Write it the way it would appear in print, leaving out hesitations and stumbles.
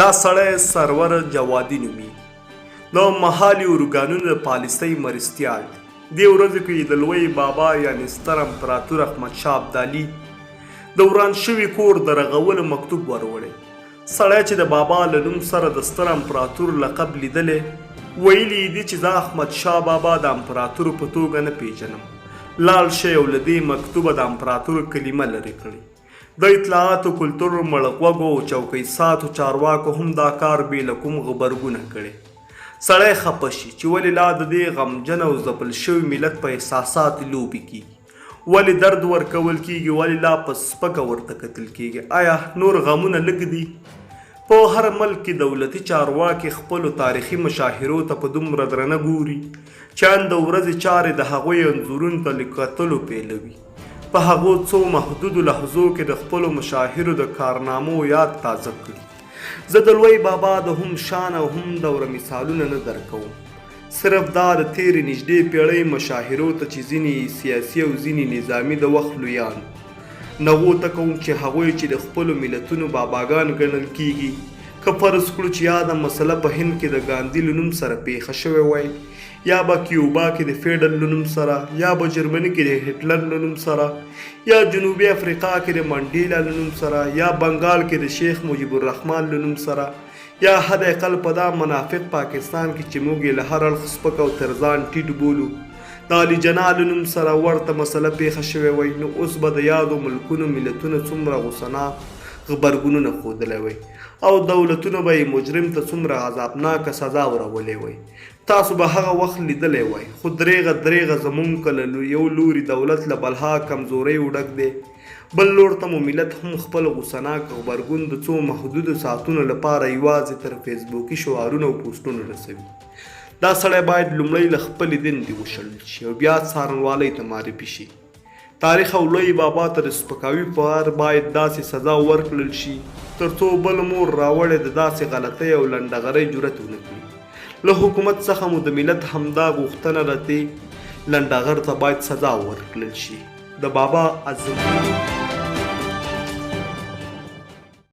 دا سړی سرور جوادي نومي د محالي اورګانونو د پالیسۍ مرستیال دی. دې ورځو کې د لوی بابا یعنې ستر امپراتور احمدشاه ابدالي د وران شوي کور د رغولو مکتوب وروړی. سړی چې د بابا له نوم سره د ستر امپراتور لقب لیدلی ویلي دي چې زه احمدشاه بابا د امپراتور په توګه نه پیژنم. لاړ شئ او له دې مکتوبه د امپراتور کلمه لرې کړئ. د اطلاعاتو کلتور مړغوږو او چوکۍ ساتو چارواکو هم دا کار بې له کوم غبرګونه کړی. سړی خفه شي چې ولې لا د دې غمجن او ځپل شوي ملت په احساساتو لوبې کیږي، ولې درد ورکول کیږي، ولې لا په سپکه ورته کتل کیږي. آیا نور غمونه لږ دي؟ په هر ملک کې دولتي چارواکي خپلو تاریخي مشاهرو ته په دومره درنه ګوري چې ان د ورځې چارې د هغوی انځورونو ته له کتلو پیلوي. په هغو څو محدودو لحظو کې د خپلو مشاهرو د کارنامو یاد تازه کړي. زه د لوی بابا د هم شان او هم دوره مثالونه نه درکوم، صرف دا د تیرې نږدې پیړۍ مشاهرو ته چې ځینې سیاسي او ځینې نظامي د وخت لویان نغو ته کوم چې هغوی چې د خپلو ملتونو باباګان ګڼل کیږي. که فرض کړو چې یاده مسله په هند کې د ګاندي له نوم سره پیښه شوې وای، یا به کیوبا کې د فیډل له نوم سره، یا به جرمني کې د هټلر له نوم سره، یا جنوبي افریقا کې د منډیلا له نوم سره، یا بنګال کې د شیخ مجیب الرحمن له نوم سره، یا حد اقل په دا منافق پاکستان کې چې موږ یې له هر اړخ سپک او ترزان ټیټ بولو د علي جناح له نوم سره ورته مسله پیښه شوې وای، نو اوس به د یادو ملکونو ملتونه څومره غوسناک غبرګونونه ښودلی وای او دولتونه به یې مجرم ته څومره عذابناکه سزا ورولې وای. تاسو به هغه وخت لیدلی وای، خو دریغه زمونږ که له یو لوري دولت له بلها کمزورۍ وډک دی، بل لور ته مو ملت هم خپل غوسناک غبرګون د څو محدودو ساعتونو لپاره یوازې تر فیسبوکي شعارونو او پوسټونو رسوي. دا سړی باید لومړی له خپلې دندې وشړل شي او بیا څارنوالۍ ته معرفي شي. تاریخ او لوی بابا ته د سپکاوي په اړه باید داسې سزا ورکړل شي تر څو بل مور راوړې د داسې غلطۍ او لنډغرۍ جرأت ونه کړي. له حکومت څخه مو د ملت همدا غوښتنه ده چې لنډغر ته باید سزا ورکړل شي. د بابا اعظم